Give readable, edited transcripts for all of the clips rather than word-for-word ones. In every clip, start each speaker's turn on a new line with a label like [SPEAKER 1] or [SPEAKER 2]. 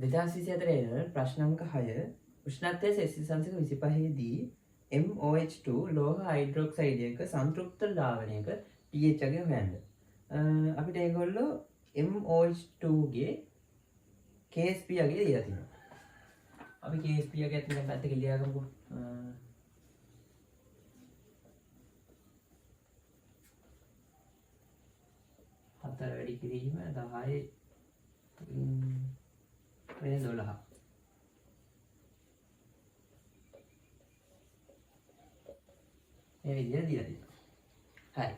[SPEAKER 1] 2024 ප්‍රශ්න අංක 6 උෂ්ණත්වය සෙල්සියස් අංශක 25 දී MOH2 ලෝහ හයිඩ්‍රොක්සයිඩයක සංතෘප්ත ද්‍රාවණයක pH අගය හොයන්න. අපිට ඒගොල්ලෝ MOH2 ගේ KSP අගය දීලා තිනවා. අපි KSP අගය අතින් පැත්තක ලියා ගමුකෝ. හතර වැඩි කිරීම 10 වෙන 12 මේ විදිහට දීලා තියෙනවා. හරි.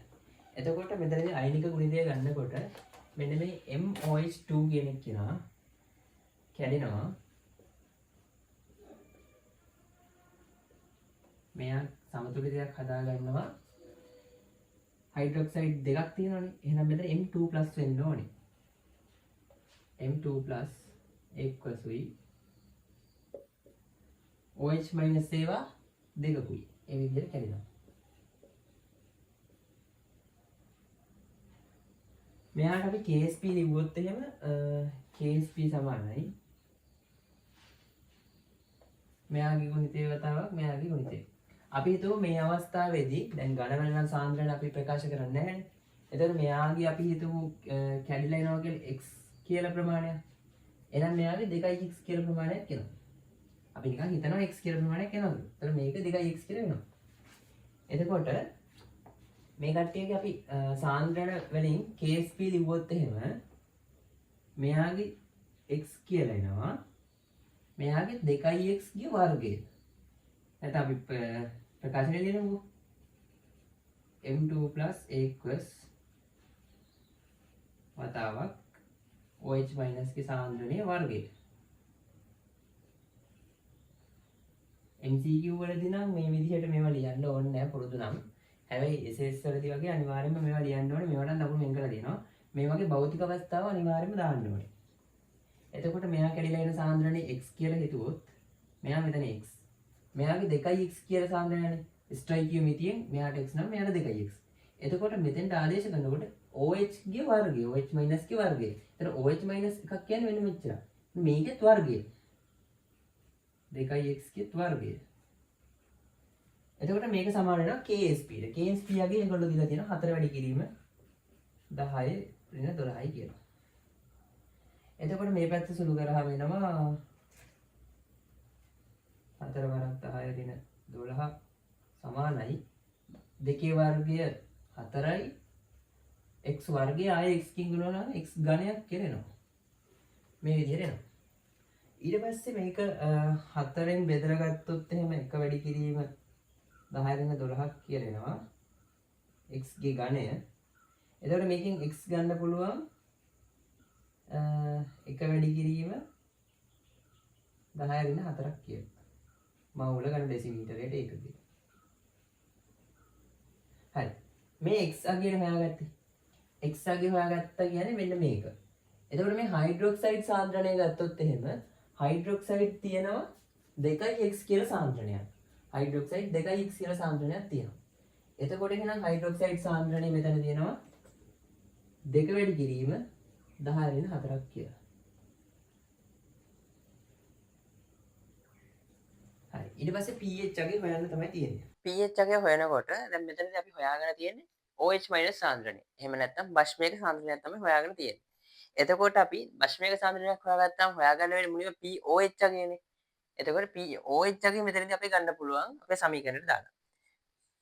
[SPEAKER 1] එතකොට මෙතනදී අයනික ගුණිතය ගන්නකොට මෙන්න මේ MOH2 කියන එක කියනවා කැඩෙනවා. මෙයා සමතුලිතයක් හදා ගන්නවා. හයිඩ්‍රොක්සයිඩ් දෙකක් තියෙනවනේ. එහෙනම් මෙතන M2+ වෙන්න ඕනේ. M2+ එක්වසුයි OH- ඒවා දෙකකුයි. ඒ විදිහට කැඩෙනවා. මෙයාට අපි KSP ලිව්වොත් එහෙම KSP සමානයි මෙයාගේ ගුණිතය වතාවක් මෙයාගේ ගුණිතය. අපි හිතුව මේ අවස්ථාවේදී දැන් ඝනවලන සාන්ද්‍රණ අපි ප්‍රකාශ කරන්නේ නැහැ නේ. එතකොට මෙයාගේ අපි හිතුව කැඩිලා එනවා කියලා x කියලා ප්‍රමාණයක්. එහෙනම් මෙයාගේ 2x කියලා ප්‍රමාණයක් එනවා. අපි නිකන් හිතනවා x කියලා ප්‍රමාණයක් එනවා කියලා. එතකොට මේක 2x කියලා වෙනවා. එතකොට මේ කට්ටියගේ අපි සාන්ද්‍රණ වලින් KSP ලිව්වොත් එහෙම මෙයාගේ x කියලා එනවා. මෙයාගේ 2x ගේ වර්ගය. නැත්නම් අපි ප්‍රකාශනය ලියමුකෝ. M2+ equals වතාවක් OH- ගේ සාන්ද්‍රණයේ වර්ගය. MCQ වලදී නම් මේ විදිහට මේවා ලියන්න ඕනේ නැහැ පුරුදු නම්. හැබැයි SS වලදී වගේ අනිවාර්යයෙන්ම මේවා ලියන්න ඕනේ. මේවට නම් ලකුණු වෙන් කරලා තියෙනවා. මේ වගේ භෞතික අවස්ථාව අනිවාර්යයෙන්ම දාන්න ඕනේ. එතකොට මෙයා කැඩිලා එන සාන්ද්‍රණය x කියලා හිතුවොත් මෙයා මෙතන x. මෙයාගේ 2x කියලා සාන්ද්‍රණයනේ. ස්ටොයිකියෝමීතියෙන් මෙයාට x නම් මෙයාට 2x. එතකොට මෙතෙන්ට ආදේශ කරනකොට OH ගේ වර්ගය, OH- ගේ වර්ගය. එතන OH- එකක් කියන්නේ මෙන්න මෙච්චර. මේකෙත් වර්ගය. 2x ගේ වර්ගය. එතකොට මේක සමාන වෙනවා KSP ට. KSP යගේ ඒගොල්ලෝ දීලා තියෙනවා 4 වැඩි කිරීම 10 ඍණ 12යි කියලා. එතකොට මේ පැත්ත සුළු කරාම එනවා 4 වරක් 10 ඍණ 12 සමානයි 2 වර්ගය 4යි x වර්ගය ආයේ x කින් ගුණනවා නම් x ඝනයක් කෙරෙනවා. මේ විදිහට එනවා. ඊට පස්සේ මේක 4ෙන් බෙදලා ගත්තොත් එහෙම එක වැඩි කිරීම 10 ඍණ 12ක් කියලා එනවා. x ගේ ඝනය. එතකොට මේකෙන් x ගන්න පුළුවන් එක වැඩි කිරීම 10 ඍණ 4ක් කියලා. මවුල ගන්න ඩෙසිමීටරයට ඒකකයි. හරි. මේ x අගය හොයාගත්තේ. x අගය හොයාගත්තා කියන්නේ මෙන්න මේක. එතකොට මේ හයිඩ්‍රොක්සයිඩ් සාන්ද්‍රණය ගත්තොත් එහෙම හයිඩ්‍රොක්සයිඩ් තියෙනවා 2x කියලා සාන්ද්‍රණයක්. හයිඩ්‍රොක්සයිඩ් 2x කියලා සාන්ද්‍රණයක් තියෙනවා. එතකොට එහෙනම් හයිඩ්‍රොක්සයිඩ් සාන්ද්‍රණය මෙතන තියෙනවා 2 වැඩි කිරීම 10 ඍණ 4ක් කියලා. හරි. ඊට පස්සේ pH අගය හොයන්න තමයි තියෙන්නේ. pH අගය හොයනකොට දැන් මෙතනදී අපි හොයාගෙන තියෙන්නේ OH- සාන්ද්‍රණය. එහෙම නැත්නම් බෂ්මයක සාන්ද්‍රණයක් තමයි හොයාගෙන තියෙන්නේ. එතකොට අපි බෂ්මයක සාන්ද්‍රණයක් හොයාගත්තාම හොයාගන්න වෙන්නේ මුලින්ම pOH අගයනේ. එතකොට pOH අගය මෙතනදී අපි ගන්න පුළුවන් අපේ සමීකරණයට දාලා.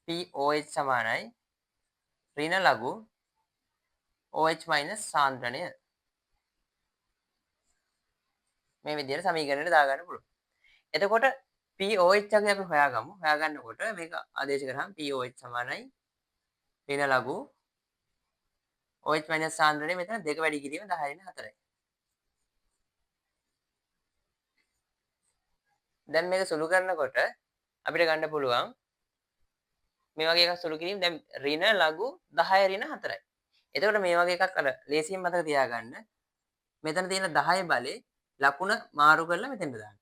[SPEAKER 1] pOH සමානයි ඍණ ලඝු OH- සාන්ද්‍රණය. මේ විදිහට සමීකරණයට දාගන්න පුළුවන්. එතකොට pOH අගය අපි හොයාගමු. හොයාගන්නකොට මේක ආදේශ කරාම pOH සමානයි ඍණ ලඝු OH- සාන්ද්‍රණය මෙතන 2 වැඩි කිරීම 10 ඍණ 4යි. දැන් මේක සුළු කරනකොට අපිට ගන්න පුළුවන් මේ වගේ එකක් සුළු කිරීම දැන් ඍණ ලඝු 10 ඍණ 4යි. එතකොට මේ වගේ එකක් අර ලේසියෙන් මතක තියාගන්න. මෙතන තියෙන 10 බලේ ලකුණ මාරු කරලා මෙතෙන්ට දාන්න.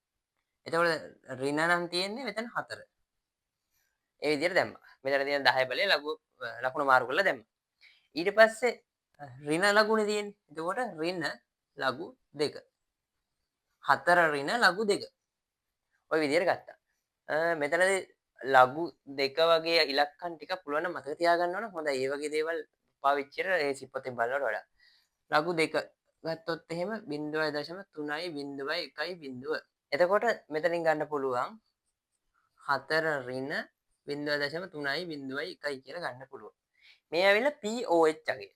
[SPEAKER 1] එතකොට ඍණ නම් තියෙන්නේ මෙතන 4. ඒ විදිහට දැම්මා. මෙතන තියෙන 10 බලේ ලකුණ මාරු කරලා දැම්මා. ඊට පස්සේ ඍණ ලඝුනේ තියෙන්නේ. එතකොට ඍණ ලඝු 2. 4 ඍණ ලඝු 2. ඔය විදිහට ගත්තා. මෙතනදී ලඝු 2 වගේ ඉලක්කම් ටික පුළුවන් නම් මතක තියාගන්න ඕන. හොඳයි. මේ වගේ දේවල් පාවිච්චි කරලා ඒ සිප්පතෙන් බලනවට වඩා. ලඝු 2 ගත්තොත් එහෙම 0.3.1.0. එතකොට මෙතනින් ගන්න පුළුවන් 4 ඍණ 0.3.1 කියලා ගන්න පුළුවන්. මේ ඇවිල්ලා POH අගය.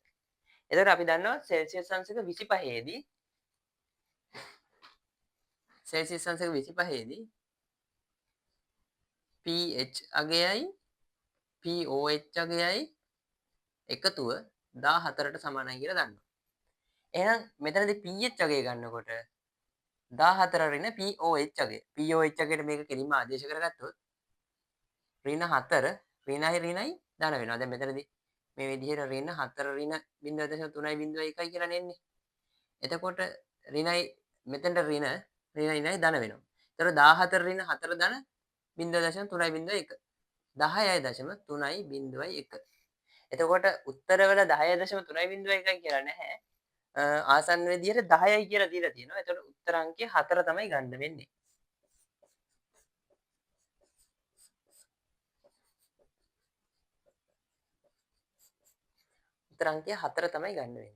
[SPEAKER 1] එතකොට අපි දන්නවා සෙල්සියස් අංශක 25 දී සෙල්සියස් අංශක 25 දී pH අගයයි POH අගයයි එකතුව 14ට සමානයි කියලා දන්නවා. එහෙනම් මෙතනදී pH අගය ගන්නකොට 14 ඍණ POH අගය. POH අගයට මේක කෙලින්ම ආදේශ කරගත්තොත් ඍණ 4 ඍණයි ඍණයි ධන වෙනවා. දැන් මෙතනදී මේ විදිහට ඍණ 4 ඍණ 0.3.1 කියලා නෙන්නේ. එතකොට ඍණයි මෙතනට ඍණ ඍණයි ධන වෙනවා. ඒතර 14 ඍණ 4 ධන 0.3.1 10.3.1. එතකොට උත්තර වල 10.3.1 කියලා නැහැ. ආසන්න විදියට 10යි කියලා දීලා තියෙනවා. එතකොට උත්තර අංකය 4 තමයි ගන්න වෙන්නේ. උත්තර අංකය 4 තමයි ගන්න වෙන්නේ.